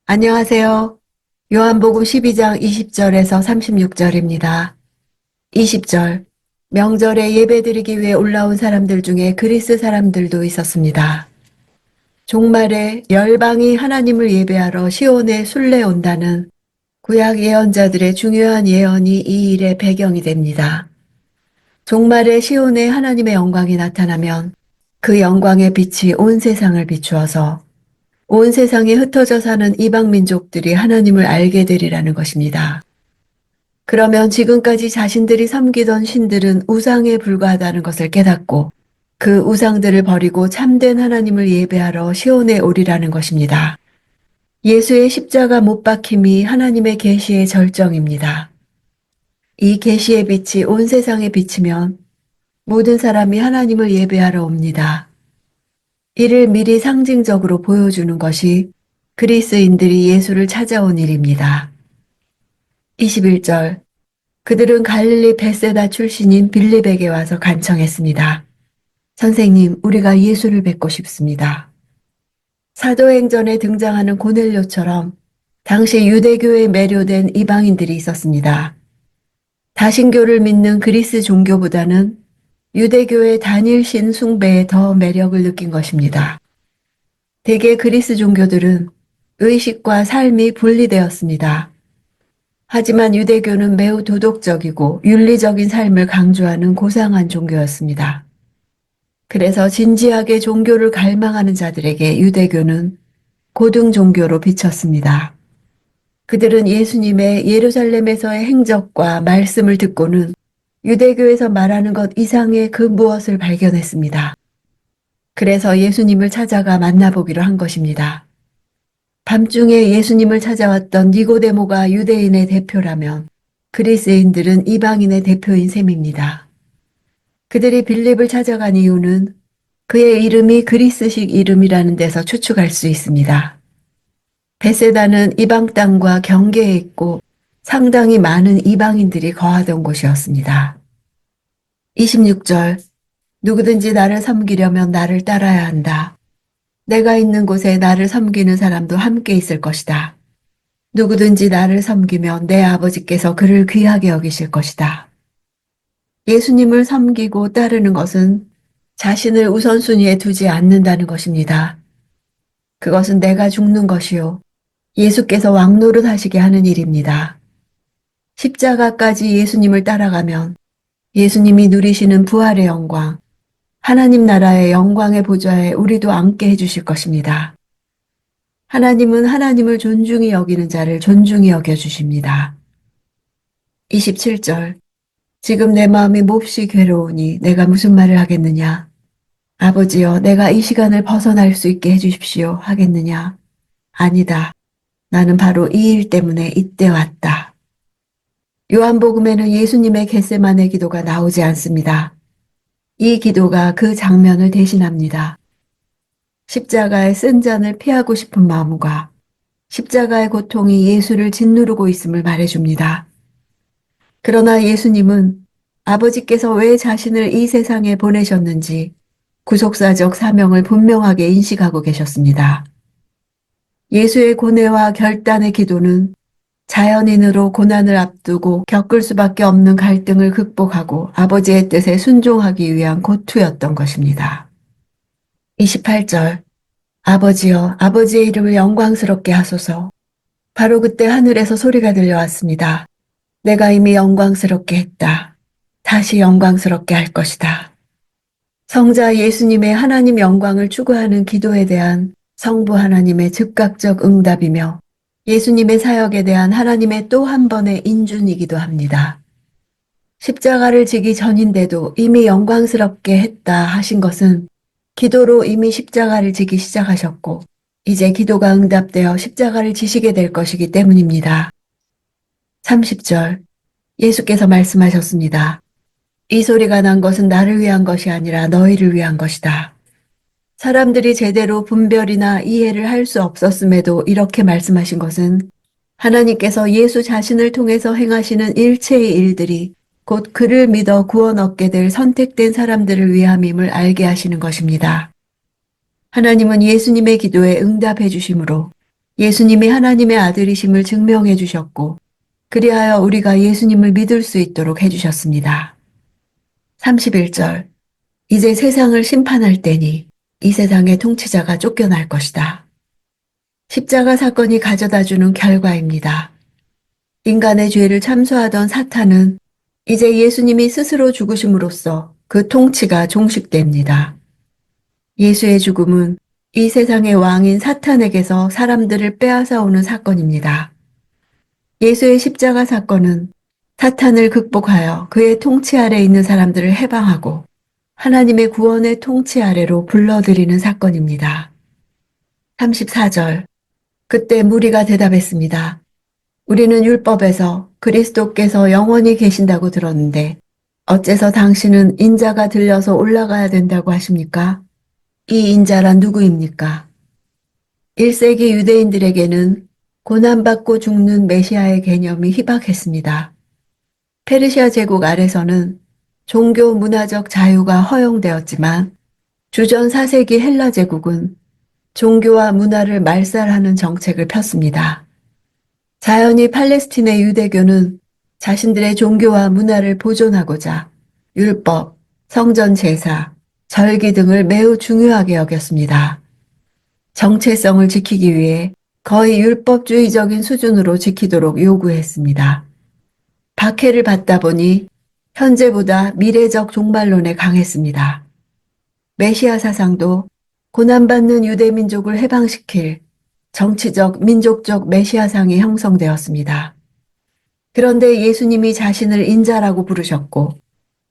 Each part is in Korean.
안녕하세요. 요한복음 12장 20절에서 36절입니다. 20절. 명절에 예배드리기 위해 올라온 사람들 중에 그리스 사람들도 있었습니다. 종말에 열방이 하나님을 예배하러 시온에 순례 온다는 구약 예언자들의 중요한 예언이 이 일의 배경이 됩니다. 종말에 시온에 하나님의 영광이 나타나면 그 영광의 빛이 온 세상을 비추어서 온 세상에 흩어져 사는 이방 민족들이 하나님을 알게 되리라는 것입니다. 그러면 지금까지 자신들이 섬기던 신들은 우상에 불과하다는 것을 깨닫고 그 우상들을 버리고 참된 하나님을 예배하러 시온에 오리라는 것입니다. 예수의 십자가 못 박힘이 하나님의 계시의 절정입니다. 이 계시의 빛이 온 세상에 비치면 모든 사람이 하나님을 예배하러 옵니다. 이를 미리 상징적으로 보여주는 것이 그리스인들이 예수를 찾아온 일입니다. 21절. 그들은 갈릴리 벳세다 출신인 빌립에게 와서 간청했습니다. 선생님, 우리가 예수를 뵙고 싶습니다. 사도행전에 등장하는 고넬료처럼 당시 유대교에 매료된 이방인들이 있었습니다. 다신교를 믿는 그리스 종교보다는 유대교의 단일신 숭배에 더 매력을 느낀 것입니다. 대개 그리스 종교들은 의식과 삶이 분리되었습니다. 하지만 유대교는 매우 도덕적이고 윤리적인 삶을 강조하는 고상한 종교였습니다. 그래서 진지하게 종교를 갈망하는 자들에게 유대교는 고등 종교로 비쳤습니다. 그들은 예수님의 예루살렘에서의 행적과 말씀을 듣고는 유대교에서 말하는 것 이상의 그 무엇을 발견했습니다. 그래서 예수님을 찾아가 만나보기로 한 것입니다. 밤중에 예수님을 찾아왔던 니고데모가 유대인의 대표라면 그리스인들은 이방인의 대표인 셈입니다. 그들이 빌립을 찾아간 이유는 그의 이름이 그리스식 이름이라는 데서 추측할 수 있습니다. 베세다는 이방 땅과 경계에 있고 상당히 많은 이방인들이 거하던 곳이었습니다. 26절. 누구든지 나를 섬기려면 나를 따라야 한다. 내가 있는 곳에 나를 섬기는 사람도 함께 있을 것이다. 누구든지 나를 섬기면 내 아버지께서 그를 귀하게 여기실 것이다. 예수님을 섬기고 따르는 것은 자신을 우선순위에 두지 않는다는 것입니다. 그것은 내가 죽는 것이요. 예수께서 왕노릇 하시게 하는 일입니다. 십자가까지 예수님을 따라가면 예수님이 누리시는 부활의 영광, 하나님 나라의 영광의 보좌에 우리도 앉게 해주실 것입니다. 하나님은 하나님을 존중히 여기는 자를 존중히 여겨주십니다. 27절. 지금 내 마음이 몹시 괴로우니 내가 무슨 말을 하겠느냐. 아버지여, 내가 이 시간을 벗어날 수 있게 해주십시오 하겠느냐. 아니다. 나는 바로 이 일 때문에 이때 왔다. 요한복음에는 예수님의 겟세마네 기도가 나오지 않습니다. 이 기도가 그 장면을 대신합니다. 십자가의 쓴 잔을 피하고 싶은 마음과 십자가의 고통이 예수를 짓누르고 있음을 말해줍니다. 그러나 예수님은 아버지께서 왜 자신을 이 세상에 보내셨는지 구속사적 사명을 분명하게 인식하고 계셨습니다. 예수의 고뇌와 결단의 기도는 자연인으로 고난을 앞두고 겪을 수밖에 없는 갈등을 극복하고 아버지의 뜻에 순종하기 위한 고투였던 것입니다. 28절. 아버지여, 아버지의 이름을 영광스럽게 하소서. 바로 그때 하늘에서 소리가 들려왔습니다. 내가 이미 영광스럽게 했다. 다시 영광스럽게 할 것이다. 성자 예수님의 하나님 영광을 추구하는 기도에 대한 성부 하나님의 즉각적 응답이며 예수님의 사역에 대한 하나님의 또 한 번의 인준이기도 합니다. 십자가를 지기 전인데도 이미 영광스럽게 했다 하신 것은 기도로 이미 십자가를 지기 시작하셨고 이제 기도가 응답되어 십자가를 지시게 될 것이기 때문입니다. 30절. 예수께서 말씀하셨습니다. 이 소리가 난 것은 나를 위한 것이 아니라 너희를 위한 것이다. 사람들이 제대로 분별이나 이해를 할 수 없었음에도 이렇게 말씀하신 것은 하나님께서 예수 자신을 통해서 행하시는 일체의 일들이 곧 그를 믿어 구원 얻게 될 선택된 사람들을 위함임을 알게 하시는 것입니다. 하나님은 예수님의 기도에 응답해 주심으로 예수님이 하나님의 아들이심을 증명해 주셨고, 그리하여 우리가 예수님을 믿을 수 있도록 해주셨습니다. 31절. 이제 세상을 심판할 때니 이 세상의 통치자가 쫓겨날 것이다. 십자가 사건이 가져다주는 결과입니다. 인간의 죄를 참소하던 사탄은 이제 예수님이 스스로 죽으심으로써 그 통치가 종식됩니다. 예수의 죽음은 이 세상의 왕인 사탄에게서 사람들을 빼앗아 오는 사건입니다. 예수의 십자가 사건은 사탄을 극복하여 그의 통치 아래 있는 사람들을 해방하고 하나님의 구원의 통치 아래로 불러들이는 사건입니다. 34절. 그때 무리가 대답했습니다. 우리는 율법에서 그리스도께서 영원히 계신다고 들었는데 어째서 당신은 인자가 들려서 올라가야 된다고 하십니까? 이 인자란 누구입니까? 1세기 유대인들에게는 고난받고 죽는 메시아의 개념이 희박했습니다. 페르시아 제국 아래서는 종교 문화적 자유가 허용되었지만 주전 4세기 헬라 제국은 종교와 문화를 말살하는 정책을 폈습니다. 자연히 팔레스틴의 유대교는 자신들의 종교와 문화를 보존하고자 율법, 성전 제사, 절기 등을 매우 중요하게 여겼습니다. 정체성을 지키기 위해 거의 율법주의적인 수준으로 지키도록 요구했습니다. 박해를 받다 보니 현재보다 미래적 종말론에 강했습니다. 메시아 사상도 고난받는 유대민족을 해방시킬 정치적, 민족적 메시아상이 형성되었습니다. 그런데 예수님이 자신을 인자라고 부르셨고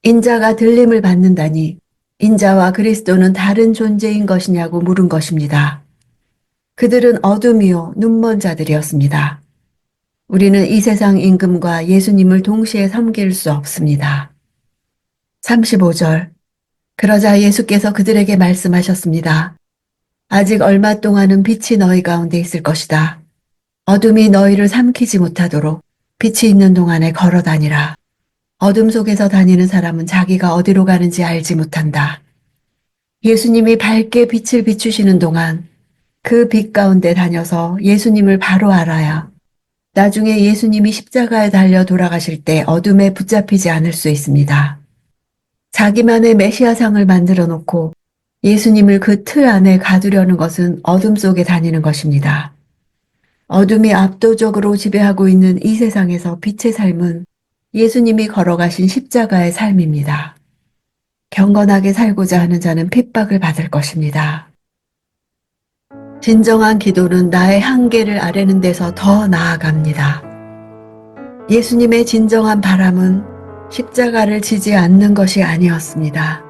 인자가 들림을 받는다니 인자와 그리스도는 다른 존재인 것이냐고 물은 것입니다. 그들은 어둠이요 눈먼 자들이었습니다. 우리는 이 세상 임금과 예수님을 동시에 섬길 수 없습니다. 35절. 그러자 예수께서 그들에게 말씀하셨습니다. 아직 얼마 동안은 빛이 너희 가운데 있을 것이다. 어둠이 너희를 삼키지 못하도록 빛이 있는 동안에 걸어 다니라. 어둠 속에서 다니는 사람은 자기가 어디로 가는지 알지 못한다. 예수님이 밝게 빛을 비추시는 동안 그 빛 가운데 다녀서 예수님을 바로 알아야 나중에 예수님이 십자가에 달려 돌아가실 때 어둠에 붙잡히지 않을 수 있습니다. 자기만의 메시아상을 만들어 놓고 예수님을 그 틀 안에 가두려는 것은 어둠 속에 다니는 것입니다. 어둠이 압도적으로 지배하고 있는 이 세상에서 빛의 삶은 예수님이 걸어가신 십자가의 삶입니다. 경건하게 살고자 하는 자는 핍박을 받을 것입니다. 진정한 기도는 나의 한계를 아뢰는 데서 더 나아갑니다. 예수님의 진정한 바람은 십자가를 지지 않는 것이 아니었습니다.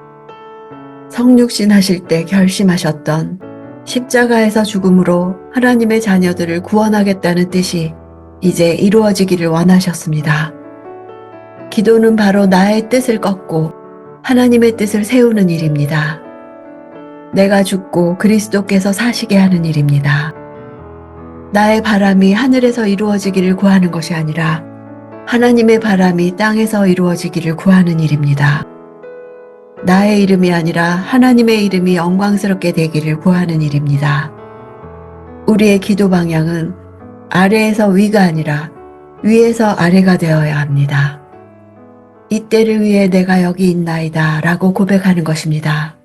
성육신 하실 때 결심하셨던 십자가에서 죽음으로 하나님의 자녀들을 구원하겠다는 뜻이 이제 이루어지기를 원하셨습니다. 기도는 바로 나의 뜻을 꺾고 하나님의 뜻을 세우는 일입니다. 내가 죽고 그리스도께서 사시게 하는 일입니다. 나의 바람이 하늘에서 이루어지기를 구하는 것이 아니라 하나님의 바람이 땅에서 이루어지기를 구하는 일입니다. 나의 이름이 아니라 하나님의 이름이 영광스럽게 되기를 구하는 일입니다. 우리의 기도 방향은 아래에서 위가 아니라 위에서 아래가 되어야 합니다. 이 때를 위해 내가 여기 있나이다 라고 고백하는 것입니다.